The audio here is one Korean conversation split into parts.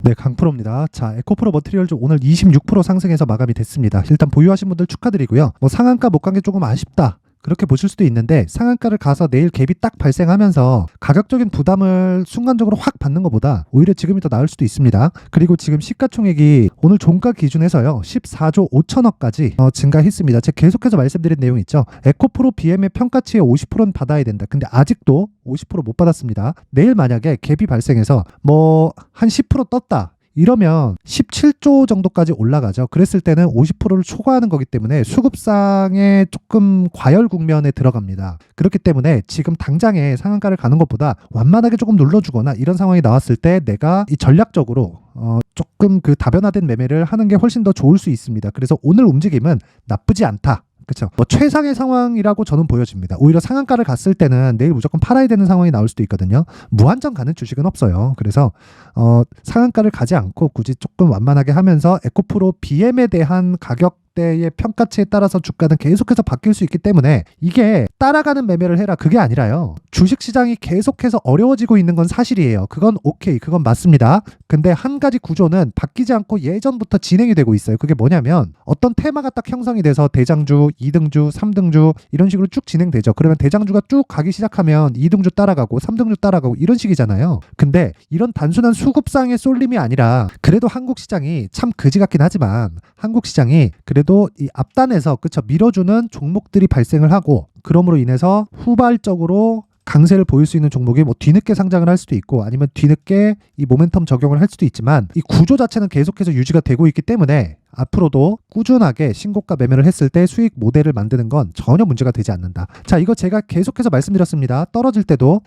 네, 강프로입니다. 자, 에코프로 머티리얼즈 오늘 26% 상승해서 마감이 됐습니다. 일단 보유하신 분들 축하드리고요. 상한가 못 간 게 조금 아쉽다, 그렇게 보실 수도 있는데, 상한가를 가서 내일 갭이 딱 발생하면서 가격적인 부담을 순간적으로 확 받는 것보다 오히려 지금이 더 나을 수도 있습니다. 그리고 지금 시가총액이 오늘 종가 기준에서요 14조 5천억까지 증가했습니다. 제가 계속해서 말씀드린 내용 있죠. 에코프로 BM의 평가치의 50%는 받아야 된다. 근데 아직도 50% 못 받았습니다. 내일 만약에 갭이 발생해서 한 10% 떴다, 이러면 17조 정도까지 올라가죠. 그랬을 때는 50%를 초과하는 거기 때문에 수급상에 조금 과열 국면에 들어갑니다. 그렇기 때문에 지금 당장에 상한가를 가는 것보다 완만하게 조금 눌러주거나 이런 상황이 나왔을 때 내가 이 전략적으로 조금 그 다변화된 매매를 하는 게 훨씬 더 좋을 수 있습니다. 그래서 오늘 움직임은 나쁘지 않다. 그렇죠. 최상의 상황이라고 저는 보여집니다. 오히려 상한가를 갔을 때는 내일 무조건 팔아야 되는 상황이 나올 수도 있거든요. 무한정 가는 주식은 없어요. 그래서 상한가를 가지 않고 굳이 조금 완만하게 하면서 에코프로 BM에 대한 가격대의 평가치에 따라서 주가는 계속해서 바뀔 수 있기 때문에 이게 따라가는 매매를 해라, 그게 아니라요. 주식시장이 계속해서 어려워지고 있는 건 사실이에요. 그건 오케이, 그건 맞습니다. 근데 한 가지 구조는 바뀌지 않고 예전부터 진행이 되고 있어요. 그게 뭐냐면 어떤 테마가 딱 형성이 돼서 대장주, 2등주, 3등주 이런 식으로 쭉 진행되죠. 그러면 대장주가 쭉 가기 시작하면 2등주 따라가고 3등주 따라가고 이런 식이잖아요. 근데 이런 단순한 수급상의 쏠림이 아니라, 그래도 한국 시장이 참 그지 같긴 하지만 한국 시장이 그래도 이 앞단에서 밀어주는 종목들이 발생을 하고, 그럼으로 인해서 후발적으로 강세를 보일 수 있는 종목이 뒤늦게 상장을 할 수도 있고 아니면 뒤늦게 이 모멘텀 적용을 할 수도 있지만, 이 구조 자체는 계속해서 유지가 되고 있기 때문에 앞으로도 꾸준하게 신고가 매매를 했을 때 수익 모델을 만드는 건 전혀 문제가 되지 않는다. 자, 이거 제가 계속해서 말씀드렸습니다. 떨어질 때도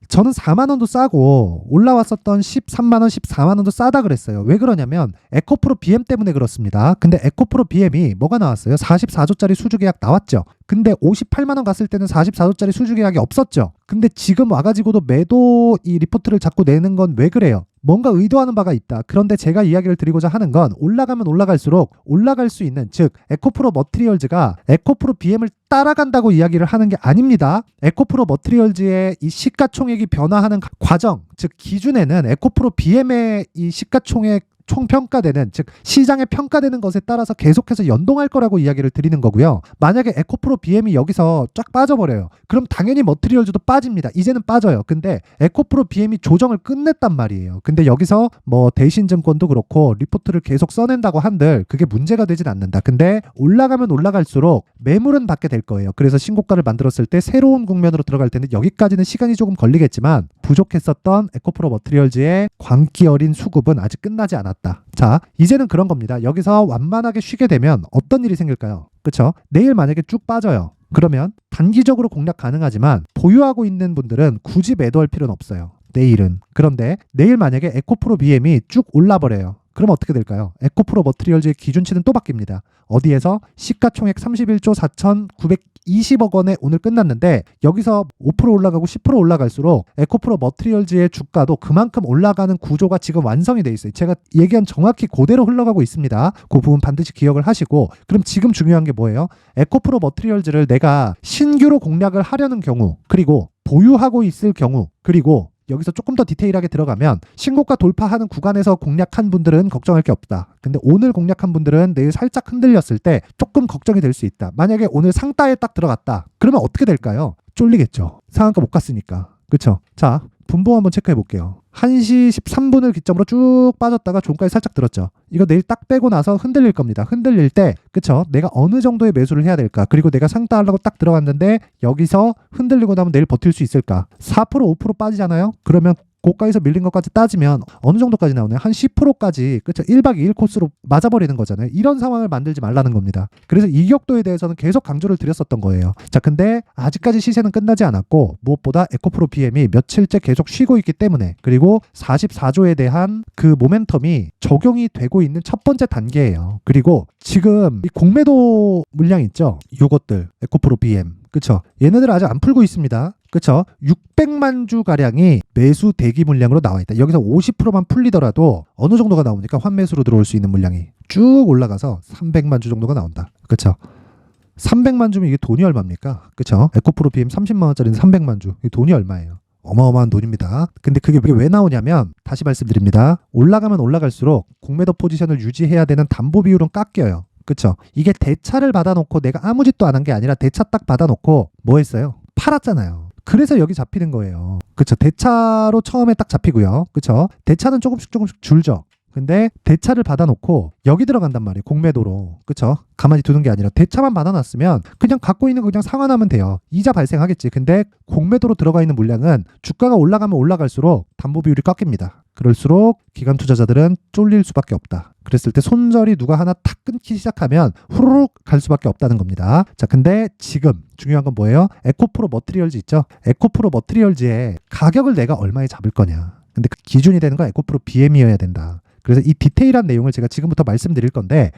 저는 4만 원도 싸고 올라왔었던 13만 원, 14만 원도 싸다 그랬어요. 왜 그러냐면 에코프로 BM 때문에 그렇습니다. 근데 에코프로 BM이 뭐가 나왔어요? 44조짜리 수주 계약 나왔죠. 근데 58만 원 갔을 때는 44조짜리 수주 계약이 없었죠. 근데 지금 와가지고도 매도 이 리포트를 자꾸 내는 건 왜 그래요? 뭔가 의도하는 바가 있다. 그런데 제가 이야기를 드리고자 하는 건, 올라가면 올라갈수록 올라갈 수 있는, 즉 에코프로 머티리얼즈가 에코프로 BM을 따라간다고 이야기를 하는 게 아닙니다. 에코프로 머티리얼즈의 이 시가총액이 변화하는 과정, 즉 기준에는 에코프로 BM의 이 시가총액 총평가되는, 즉 시장에 평가되는 것에 따라서 계속해서 연동할 거라고 이야기를 드리는 거고요. 만약에 에코프로 BM이 여기서 쫙 빠져버려요. 그럼 당연히 머티리얼즈도 빠집니다. 이제는 빠져요. 근데 에코프로 BM이 조정을 끝냈단 말이에요. 근데 여기서 대신증권도 그렇고 리포트를 계속 써낸다고 한들 그게 문제가 되진 않는다. 근데 올라가면 올라갈수록 매물은 받게 될 거예요. 그래서 신고가를 만들었을 때 새로운 국면으로 들어갈 텐데, 여기까지는 시간이 조금 걸리겠지만 부족했었던 에코프로 머티리얼즈의 광기 어린 수급은 아직 끝나지 않았다. 자, 이제는 그런 겁니다. 여기서 완만하게 쉬게 되면 어떤 일이 생길까요? 그쵸? 내일 만약에 쭉 빠져요. 그러면 단기적으로 공략 가능하지만 보유하고 있는 분들은 굳이 매도할 필요는 없어요. 내일은. 그런데 내일 만약에 에코프로 BM이 쭉 올라버려요. 그럼 어떻게 될까요? 에코프로 머티리얼즈의 기준치는 또 바뀝니다. 어디에서? 시가총액 31조 4,920억 원에 오늘 끝났는데, 여기서 5% 올라가고 10% 올라갈수록 에코프로 머티리얼즈의 주가도 그만큼 올라가는 구조가 지금 완성이 돼 있어요. 제가 얘기한 정확히 그대로 흘러가고 있습니다. 그 부분 반드시 기억을 하시고, 그럼 지금 중요한 게 뭐예요? 에코프로 머티리얼즈를 내가 신규로 공략을 하려는 경우, 그리고 보유하고 있을 경우, 그리고 여기서 조금 더 디테일하게 들어가면 신고가 돌파하는 구간에서 공략한 분들은 걱정할 게 없다. 근데 오늘 공략한 분들은 내일 살짝 흔들렸을 때 조금 걱정이 될 수 있다. 만약에 오늘 상따에 딱 들어갔다, 그러면 어떻게 될까요? 쫄리겠죠. 상한가 못 갔으니까. 그쵸? 자, 분봉 한번 체크해 볼게요. 1시 13분을 기점으로 쭉 빠졌다가 종가에 살짝 들었죠. 이거 내일 딱 빼고 나서 흔들릴 겁니다. 흔들릴 때, 그쵸? 내가 어느 정도의 매수를 해야 될까? 그리고 내가 상따하려고 딱 들어갔는데 여기서 흔들리고 나면 내일 버틸 수 있을까? 4%, 5% 빠지잖아요? 그러면 고가에서 밀린 것까지 따지면 어느 정도까지 나오나요? 한 10%까지, 그쵸? 1박 2일 코스로 맞아버리는 거잖아요. 이런 상황을 만들지 말라는 겁니다. 그래서 이 격도에 대해서는 계속 강조를 드렸었던 거예요. 자, 근데 아직까지 시세는 끝나지 않았고, 무엇보다 에코프로 BM이 며칠째 계속 쉬고 있기 때문에, 그리고 44조에 대한 그 모멘텀이 적용이 되고 있는 첫 번째 단계예요. 그리고 지금 이 공매도 물량 있죠? 요것들, 에코프로 BM. 그쵸? 얘네들 아직 안 풀고 있습니다. 그쵸? 600만 주 가량이 매수 대기 물량으로 나와 있다. 여기서 50%만 풀리더라도 어느 정도가 나오니까 환매수로 들어올 수 있는 물량이 쭉 올라가서 300만 주 정도가 나온다. 그쵸? 300만 주면 이게 돈이 얼마입니까? 그쵸? 에코프로 BM 30만 원짜리는 300만 주. 이게 돈이 얼마예요? 어마어마한 돈입니다. 근데 그게 왜 나오냐면 다시 말씀드립니다. 올라가면 올라갈수록 공매도 포지션을 유지해야 되는 담보 비율은 깎여요. 그쵸? 이게 대차를 받아놓고 내가 아무 짓도 안 한 게 아니라 대차 딱 받아놓고 뭐 했어요? 팔았잖아요. 그래서 여기 잡히는 거예요. 그쵸? 대차로 처음에 딱 잡히고요. 그쵸? 대차는 조금씩 줄죠. 근데 대차를 받아놓고 여기 들어간단 말이에요. 공매도로. 그쵸? 가만히 두는 게 아니라 대차만 받아놨으면 그냥 갖고 있는 거 그냥 상환하면 돼요. 이자 발생하겠지. 근데 공매도로 들어가 있는 물량은 주가가 올라가면 올라갈수록 담보 비율이 깎입니다. 그럴수록 기관 투자자들은 쫄릴 수밖에 없다. 그랬을 때 손절이 누가 하나 탁 끊기 시작하면 후루룩 갈 수밖에 없다는 겁니다. 자, 근데 지금 중요한 건 뭐예요? 에코프로 머트리얼즈 있죠? 에코프로 머트리얼즈의 가격을 내가 얼마에 잡을 거냐. 근데 그 기준이 되는 건 에코프로 BM이어야 된다. 그래서 이 디테일한 내용을 제가 지금부터 말씀드릴 건데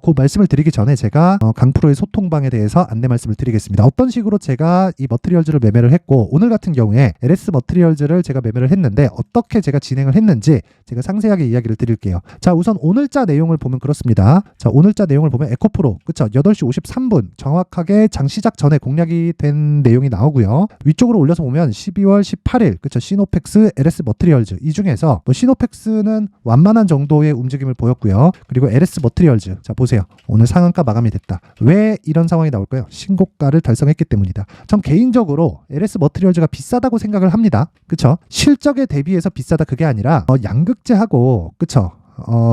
그 말씀을 드리기 전에 제가 강프로의 소통방에 대해서 안내 말씀을 드리겠습니다. 어떤 식으로 제가 이 머트리얼즈를 매매를 했고 오늘 같은 경우에 LS 머트리얼즈를 제가 매매를 했는데 어떻게 제가 진행을 했는지 제가 상세하게 이야기를 드릴게요. 자, 우선 오늘자 내용을 보면 그렇습니다. 자, 오늘자 내용을 보면 에코프로 그쵸? 8시 53분 정확하게 장 시작 전에 공략이 된 내용이 나오고요. 위쪽으로 올려서 보면 12월 18일 그쵸? 시노펙스, LS 머트리얼즈 이 중에서 시노펙스는 완만한 정도의 움직임을 보였고요. 그리고 LS 머트리얼즈 자 보세요. 오늘 상한가 마감이 됐다. 왜 이런 상황이 나올까요? 신고가를 달성했기 때문이다. 전 개인적으로 LS 머트리얼즈가 비싸다고 생각을 합니다. 그쵸? 실적에 대비해서 비싸다 그게 아니라 양극재하고 그쵸?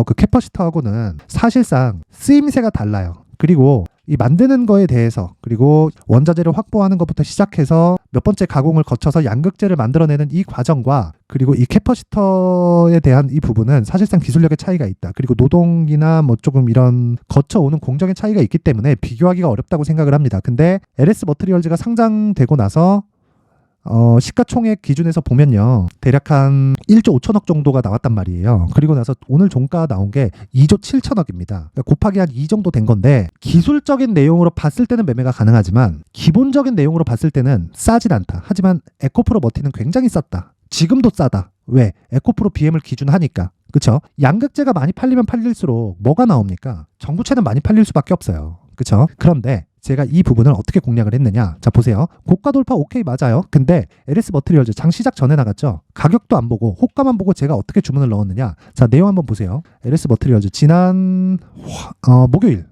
그 캐퍼시터하고는 사실상 쓰임새가 달라요. 그리고 이 만드는 거에 대해서 그리고 원자재를 확보하는 것부터 시작해서 몇 번째 가공을 거쳐서 양극재를 만들어내는 이 과정과 그리고 이 캐퍼시터에 대한 이 부분은 사실상 기술력의 차이가 있다. 그리고 노동이나 뭐 조금 이런 거쳐오는 공정의 차이가 있기 때문에 비교하기가 어렵다고 생각을 합니다. 근데 LS 머트리얼즈가 상장되고 나서 시가총액 기준에서 보면요. 대략 한 1조 5천억 정도가 나왔단 말이에요. 그리고 나서 오늘 종가 나온 게 2조 7천억입니다. 그러니까 곱하기 한 2 정도 된 건데 기술적인 내용으로 봤을 때는 매매가 가능하지만 기본적인 내용으로 봤을 때는 싸진 않다. 하지만 에코프로 머티는 굉장히 쌌다. 지금도 싸다. 왜? 에코프로 BM을 기준하니까. 그쵸? 양극재가 많이 팔리면 팔릴수록 뭐가 나옵니까? 전구체는 많이 팔릴 수밖에 없어요. 그쵸? 그런데 제가 이 부분을 어떻게 공략을 했느냐. 자 보세요. 고가 돌파 오케이 맞아요. 근데 LS 머트리얼즈 장 시작 전에 나갔죠. 가격도 안 보고 호가만 보고 제가 어떻게 주문을 넣었느냐. 자 내용 한번 보세요. LS 머트리얼즈 지난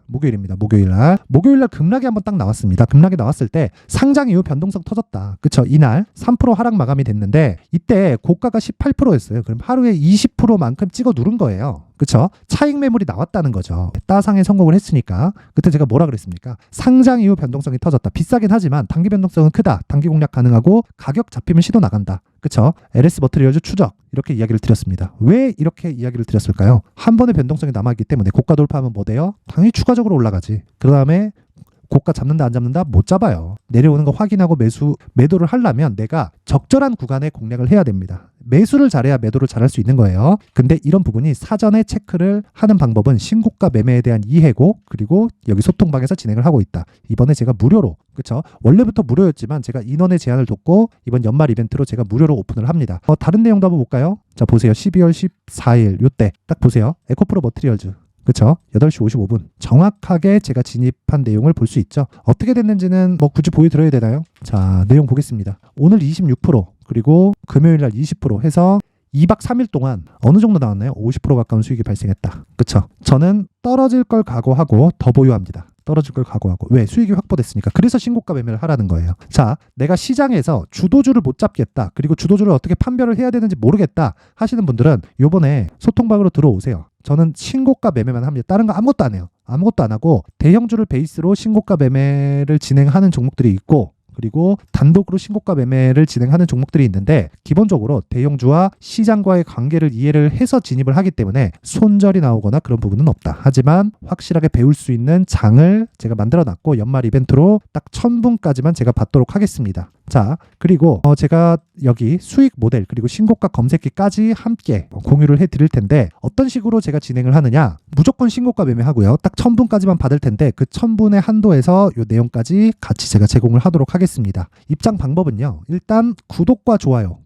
목요일입니다. 목요일날 급락이 한번 딱 나왔습니다. 급락이 나왔을 때 상장 이후 변동성 터졌다. 그쵸? 이날 3% 하락 마감이 됐는데 이때 고가가 18%였어요. 그럼 하루에 20%만큼 찍어 누른 거예요. 그쵸? 차익 매물이 나왔다는 거죠. 따상에 성공을 했으니까. 그때 제가 뭐라 그랬습니까? 상장 이후 변동성이 터졌다. 비싸긴 하지만 단기 변동성은 크다. 단기 공략 가능하고 가격 잡히면 시도 나간다. 그쵸? LS 머트리얼즈 추적 이렇게 이야기를 드렸습니다. 왜 이렇게 이야기를 드렸을까요? 한 번의 변동성이 남아있기 때문에 고가 돌파하면 뭐 돼요? 당연히 추가적으로 올라가지. 그 다음에 고가 잡는다 안 잡는다 못 잡아요. 내려오는 거 확인하고 매도를 하려면 내가 적절한 구간에 공략을 해야 됩니다. 매수를 잘해야 매도를 잘할 수 있는 거예요. 근데 이런 부분이 사전에 체크를 하는 방법은 신고가 매매에 대한 이해고 그리고 여기 소통방에서 진행을 하고 있다. 이번에 제가 무료로 그쵸? 원래부터 무료였지만 제가 인원의 제한을 뒀고 이번 연말 이벤트로 제가 무료로 오픈을 합니다. 다른 내용도 한번 볼까요? 자 보세요. 12월 14일 요때 딱 보세요. 에코프로 머트리얼즈 그쵸? 8시 55분 정확하게 제가 진입한 내용을 볼 수 있죠. 어떻게 됐는지는 뭐 굳이 보여드려야 되나요? 자 내용 보겠습니다. 오늘 26% 그리고 금요일날 20% 해서 2박 3일 동안 어느 정도 나왔나요? 50% 가까운 수익이 발생했다. 그쵸? 저는 떨어질 걸 각오하고 더 보유합니다. 떨어질 걸 각오하고. 왜? 수익이 확보됐으니까. 그래서 신고가 매매를 하라는 거예요. 자, 내가 시장에서 주도주를 못 잡겠다. 그리고 주도주를 어떻게 판별을 해야 되는지 모르겠다 하시는 분들은 요번에 소통방으로 들어오세요. 저는 신고가 매매만 합니다. 다른 거 아무것도 안 해요. 아무것도 안 하고 대형주를 베이스로 신고가 매매를 진행하는 종목들이 있고 그리고 단독으로 신고가 매매를 진행하는 종목들이 있는데 기본적으로 대형주와 시장과의 관계를 이해를 해서 진입을 하기 때문에 손절이 나오거나 그런 부분은 없다. 하지만 확실하게 배울 수 있는 장을 제가 만들어놨고 연말 이벤트로 딱 1000분까지만 제가 받도록 하겠습니다. 자 그리고 제가 여기 수익 모델 그리고 신고가 검색기까지 함께 공유를 해드릴 텐데 어떤 식으로 제가 진행을 하느냐 무조건 신고가 매매하고요. 딱 1000분까지만 받을 텐데 그 1000분의 한도에서 이 내용까지 같이 제가 제공을 하도록 하겠습니다. 입장 방법은요. 일단 구독과 좋아요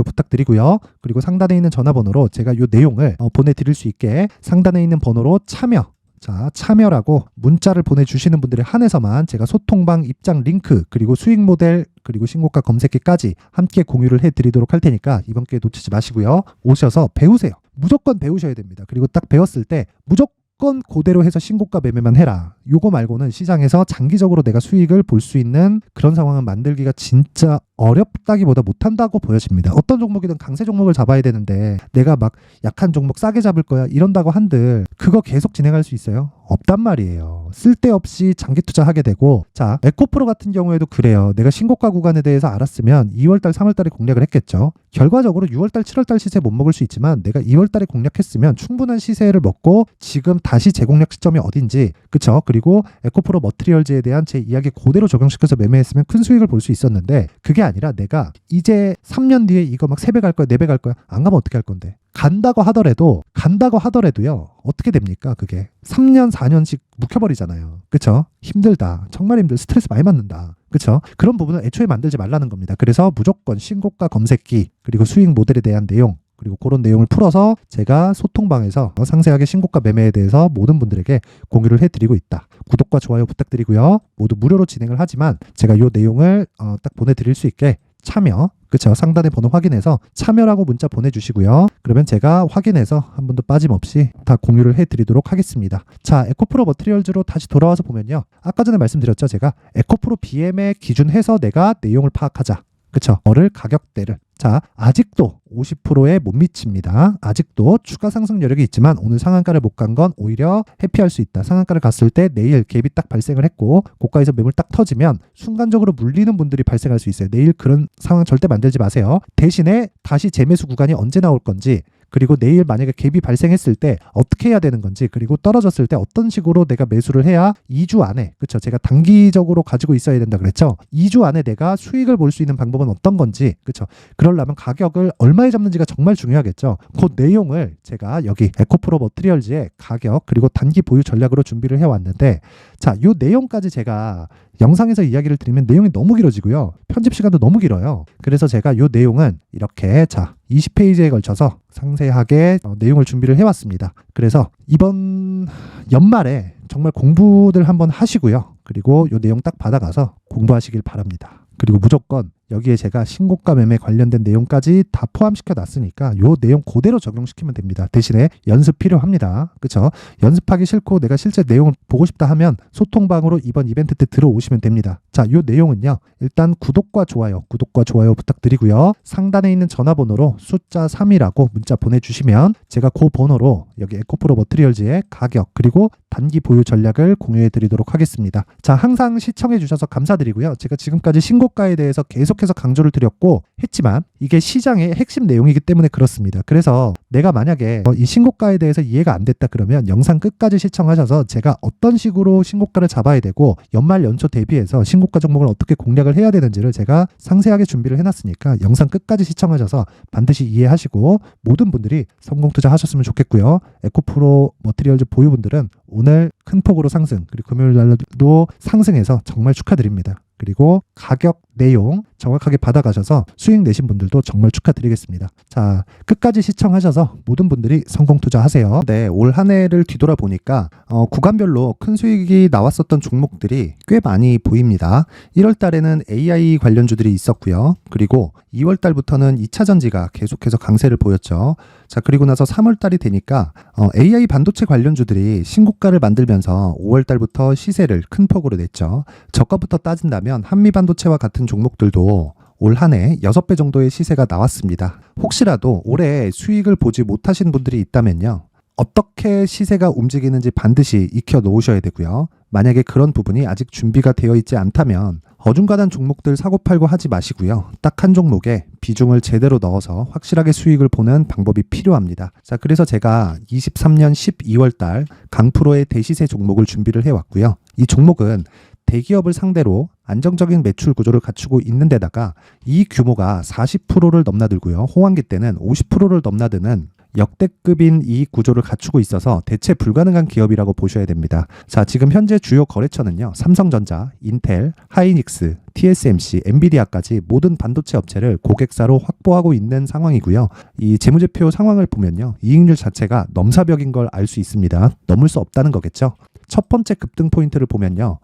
부탁드리고요. 그리고 상단에 있는 전화번호로 제가 이 내용을 보내드릴 수 있게 상단에 있는 번호로 참여 자, 참여라고 문자를 보내주시는 분들에 한해서만 제가 소통방 입장 링크 그리고 수익 모델 그리고 신고가 검색기까지 함께 공유를 해드리도록 할 테니까 이번 기회 놓치지 마시고요. 오셔서 배우세요. 무조건 배우셔야 됩니다. 그리고 딱 배웠을 때 무조건 그대로 해서 신고가 매매만 해라. 요거 말고는 시장에서 장기적으로 내가 수익을 볼 수 있는 그런 상황을 만들기가 진짜 어렵다기보다 못한다고 보여집니다. 어떤 종목이든 강세 종목을 잡아야 되는데 내가 막 약한 종목 싸게 잡을 거야 이런다고 한들 그거 계속 진행할 수 있어요? 없단 말이에요. 쓸데없이 장기 투자하게 되고, 자, 에코프로 같은 경우에도 그래요. 내가 신고가 구간에 대해서 알았으면 2월달 3월달에 공략을 했겠죠. 결과적으로 6월달 7월달 시세 못 먹을 수 있지만 내가 2월달에 공략했으면 충분한 시세를 먹고 지금 다시 재공략 시점이 어딘지, 그쵸? 그리고 에코프로 머티리얼즈에 대한 제 이야기 그대로 적용시켜서 매매했으면 큰 수익을 볼 수 있었는데, 그게 아니라 내가 이제 3년 뒤에 이거 막 3배 갈 거야 4배 갈 거야 안 가면 어떻게 할 건데, 간다고 하더라도요 어떻게 됩니까? 그게 3년 4년씩 묵혀버리잖아요. 그쵸? 힘들다, 정말 힘들, 스트레스 많이 받는다, 그쵸? 그런 부분은 애초에 만들지 말라는 겁니다. 그래서 무조건 신고가 검색기 그리고 수익 모델에 대한 내용 그리고 그런 내용을 풀어서 제가 소통방에서 상세하게 신고가 매매에 대해서 모든 분들에게 공유를 해드리고 있다. 구독과 좋아요 부탁드리고요. 모두 무료로 진행을 하지만 제가 이 내용을 딱 보내드릴 수 있게 참여, 그쵸? 상단의 번호 확인해서 참여라고 문자 보내주시고요. 그러면 제가 확인해서 한 분도 빠짐없이 다 공유를 해드리도록 하겠습니다. 자, 에코프로 머티리얼즈로 다시 돌아와서 보면요. 아까 전에 말씀드렸죠. 제가 에코프로 BM에 기준해서 내가 내용을 파악하자. 그쵸? 어를 가격대를. 자, 아직도 50%에 못 미칩니다. 아직도 추가 상승 여력이 있지만 오늘 상한가를 못 간 건 오히려 회피할 수 있다. 상한가를 갔을 때 내일 갭이 딱 발생을 했고 고가에서 매물 딱 터지면 순간적으로 물리는 분들이 발생할 수 있어요. 내일 그런 상황 절대 만들지 마세요. 대신에 다시 재매수 구간이 언제 나올 건지, 그리고 내일 만약에 갭이 발생했을 때 어떻게 해야 되는 건지, 그리고 떨어졌을 때 어떤 식으로 내가 매수를 해야 2주 안에, 그쵸? 제가 단기적으로 가지고 있어야 된다 그랬죠? 2주 안에 내가 수익을 볼 수 있는 방법은 어떤 건지, 그쵸? 그러려면 가격을 얼마에 잡는지가 정말 중요하겠죠? 그 내용을 제가 여기 에코프로 머티리얼즈의 가격 그리고 단기 보유 전략으로 준비를 해왔는데, 자, 요 내용까지 제가 영상에서 이야기를 드리면 내용이 너무 길어지고요. 편집 시간도 너무 길어요. 그래서 제가 요 내용은 이렇게, 자, 20페이지에 걸쳐서 상세하게 내용을 준비를 해왔습니다. 그래서 이번 연말에 정말 공부들 한번 하시고요. 그리고 요 내용 딱 받아가서 공부하시길 바랍니다. 그리고 무조건 여기에 제가 신고가 매매 관련된 내용까지 다 포함시켜 놨으니까 요 내용 그대로 적용시키면 됩니다. 대신에 연습 필요합니다. 그쵸? 연습하기 싫고 내가 실제 내용을 보고 싶다 하면 소통방으로 이번 이벤트 때 들어오시면 됩니다. 자, 요 내용은요. 일단 구독과 좋아요 부탁드리고요. 상단에 있는 전화번호로 숫자 3이라고 문자 보내주시면 제가 그 번호로 여기 에코프로 머티리얼즈의 가격 그리고 단기 보유 전략을 공유해 드리도록 하겠습니다. 자, 항상 시청해 주셔서 감사드리고요. 제가 지금까지 신고가에 대해서 계속해서 강조를 드렸고 했지만 이게 시장의 핵심 내용이기 때문에 그렇습니다. 그래서 내가 만약에 이 신고가에 대해서 이해가 안 됐다 그러면 영상 끝까지 시청하셔서 제가 어떤 식으로 신고가를 잡아야 되고 연말 연초 대비해서 신고가 종목을 어떻게 공략을 해야 되는지를 제가 상세하게 준비를 해놨으니까 영상 끝까지 시청하셔서 반드시 이해하시고 모든 분들이 성공 투자하셨으면 좋겠고요. 에코프로 머티리얼즈 보유분들은 오늘 큰 폭으로 상승 그리고 금요일 날도 상승해서 정말 축하드립니다. 그리고 가격 내용 정확하게 받아가셔서 수익 내신 분들도 정말 축하드리겠습니다. 자, 끝까지 시청하셔서 모든 분들이 성공 투자하세요. 네, 올 한 해를 뒤돌아보니까 구간별로 큰 수익이 나왔었던 종목들이 꽤 많이 보입니다. 1월 달에는 AI 관련주들이 있었고요. 그리고 2월 달부터는 2차 전지가 계속해서 강세를 보였죠. 자, 그리고 나서 3월 달이 되니까 AI 반도체 관련주들이 신고가를 만들면서 5월 달부터 시세를 큰 폭으로 냈죠. 저가부터 따진다면 한미 반도체와 같은 종목들도 올 한 해 6배 정도의 시세가 나왔습니다. 혹시라도 올해 수익을 보지 못하신 분들이 있다면요. 어떻게 시세가 움직이는지 반드시 익혀 놓으셔야 되고요. 만약에 그런 부분이 아직 준비가 되어 있지 않다면 어중간한 종목들 사고팔고 하지 마시고요. 딱 한 종목에 비중을 제대로 넣어서 확실하게 수익을 보는 방법이 필요합니다. 자, 그래서 제가 23년 12월 달 강프로의 대시세 종목을 준비를 해왔고요. 이 종목은 대기업을 상대로 안정적인 매출 구조를 갖추고 있는 데다가 이 규모가 40%를 넘나들고요. 호황기 때는 50%를 넘나드는 역대급인 이익 구조를 갖추고 있어서 대체 불가능한 기업이라고 보셔야 됩니다. 자, 지금 현재 주요 거래처는요. 삼성전자, 인텔, 하이닉스, TSMC, 엔비디아까지 모든 반도체 업체를 고객사로 확보하고 있는 상황이고요. 이 재무제표 상황을 보면요. 이익률 자체가 넘사벽인 걸 알 수 있습니다. 넘을 수 없다는 거겠죠. 첫 번째 급등 포인트를 보면요.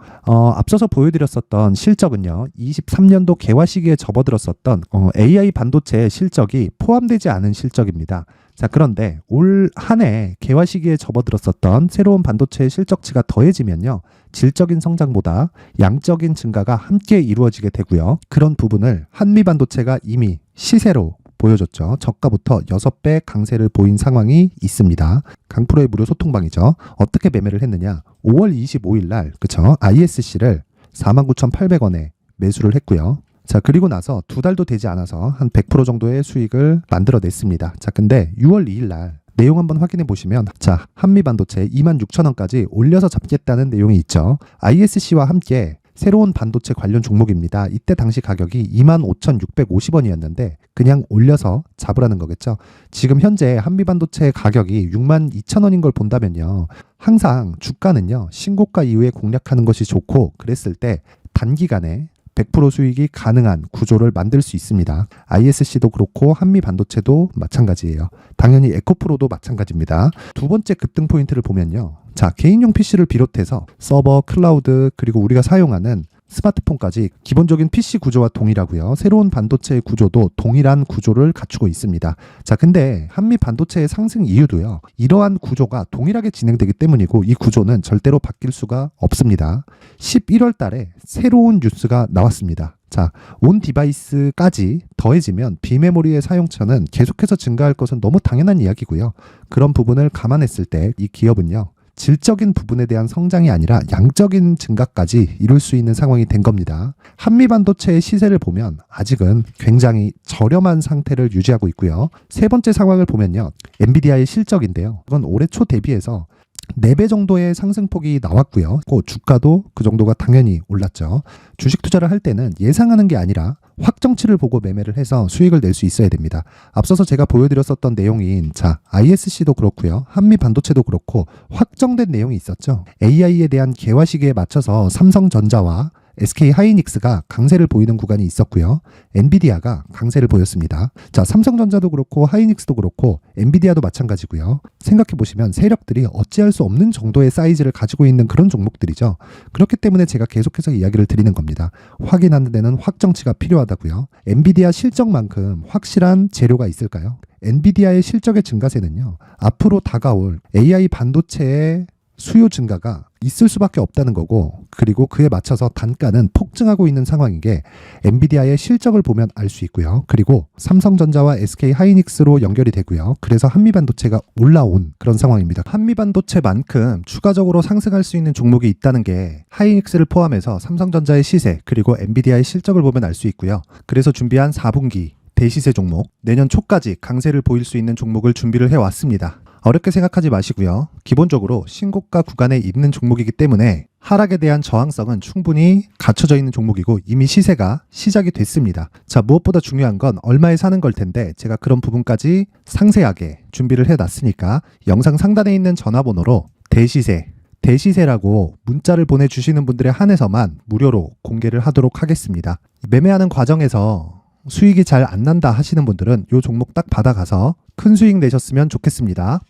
앞서서 보여드렸었던 실적은요. 23년도 개화 시기에 접어들었었던 AI 반도체 실적이 포함되지 않은 실적입니다. 자, 그런데 올 한 해 개화 시기에 접어들었었던 새로운 반도체 실적치가 더해지면요. 질적인 성장보다 양적인 증가가 함께 이루어지게 되고요. 그런 부분을 한미반도체가 이미 시세로 보여줬죠. 저가부터 6배 강세를 보인 상황이 있습니다. 강프로의 무료 소통방이죠. 어떻게 매매를 했느냐. 5월 25일 날 그쵸? ISC를 49,800원에 매수를 했고요. 자, 그리고 나서 2달도 되지 않아서 한 100% 정도의 수익을 만들어냈습니다. 자, 근데 6월 2일 날 내용 한번 확인해 보시면 자, 한미반도체 26,000원까지 올려서 잡겠다는 내용이 있죠. ISC와 함께 새로운 반도체 관련 종목입니다. 이때 당시 가격이 25,650원이었는데 그냥 올려서 잡으라는 거겠죠. 지금 현재 한미반도체 가격이 62,000원인 걸 본다면요. 항상 주가는요. 신고가 이후에 공략하는 것이 좋고 그랬을 때 단기간에 100% 수익이 가능한 구조를 만들 수 있습니다. ISC도 그렇고 한미반도체도 마찬가지예요. 당연히 에코프로도 마찬가지입니다. 두 번째 급등 포인트를 보면요. 자, 개인용 PC를 비롯해서 서버, 클라우드, 그리고 우리가 사용하는 스마트폰까지 기본적인 PC 구조와 동일하고요. 새로운 반도체의 구조도 동일한 구조를 갖추고 있습니다. 자, 근데 한미 반도체의 상승 이유도요. 이러한 구조가 동일하게 진행되기 때문이고 이 구조는 절대로 바뀔 수가 없습니다. 11월 달에 새로운 뉴스가 나왔습니다. 자, 온 디바이스까지 더해지면 비메모리의 사용처는 계속해서 증가할 것은 너무 당연한 이야기고요. 그런 부분을 감안했을 때 이 기업은요. 질적인 부분에 대한 성장이 아니라 양적인 증가까지 이룰 수 있는 상황이 된 겁니다. 한미반도체의 시세를 보면 아직은 굉장히 저렴한 상태를 유지하고 있고요. 세 번째 상황을 보면요. 엔비디아의 실적인데요. 이건 올해 초 대비해서 4배 정도의 상승폭이 나왔고요. 주가도 그 정도가 당연히 올랐죠. 주식 투자를 할 때는 예상하는 게 아니라 확정치를 보고 매매를 해서 수익을 낼 수 있어야 됩니다. 앞서서 제가 보여드렸었던 내용인 자, ISC도 그렇고요. 한미 반도체도 그렇고 확정된 내용이 있었죠. AI에 대한 개화 시기에 맞춰서 삼성전자와 SK 하이닉스가 강세를 보이는 구간이 있었고요. 엔비디아가 강세를 보였습니다. 자, 삼성전자도 그렇고 하이닉스도 그렇고 엔비디아도 마찬가지고요. 생각해 보시면 세력들이 어찌할 수 없는 정도의 사이즈를 가지고 있는 그런 종목들이죠. 그렇기 때문에 제가 계속해서 이야기를 드리는 겁니다. 확인하는 데는 확정치가 필요하다고요. 엔비디아 실적만큼 확실한 재료가 있을까요? 엔비디아의 실적의 증가세는요. 앞으로 다가올 AI 반도체의 수요 증가가 있을 수밖에 없다는 거고 그리고 그에 맞춰서 단가는 폭증하고 있는 상황인 게 엔비디아의 실적을 보면 알 수 있고요. 그리고 삼성전자와 SK 하이닉스로 연결이 되고요. 그래서 한미반도체가 올라온 그런 상황입니다. 한미반도체만큼 추가적으로 상승할 수 있는 종목이 있다는 게 하이닉스를 포함해서 삼성전자의 시세 그리고 엔비디아의 실적을 보면 알 수 있고요. 그래서 준비한 4분기 대시세 종목, 내년 초까지 강세를 보일 수 있는 종목을 준비를 해왔습니다. 어렵게 생각하지 마시고요. 기본적으로 신고가 구간에 있는 종목이기 때문에 하락에 대한 저항성은 충분히 갖춰져 있는 종목이고 이미 시세가 시작이 됐습니다. 자, 무엇보다 중요한 건 얼마에 사는 걸 텐데 제가 그런 부분까지 상세하게 준비를 해놨으니까 영상 상단에 있는 전화번호로 대시세라고 문자를 보내주시는 분들에 한해서만 무료로 공개를 하도록 하겠습니다. 매매하는 과정에서 수익이 잘 안 난다 하시는 분들은 이 종목 딱 받아가서 큰 수익 내셨으면 좋겠습니다.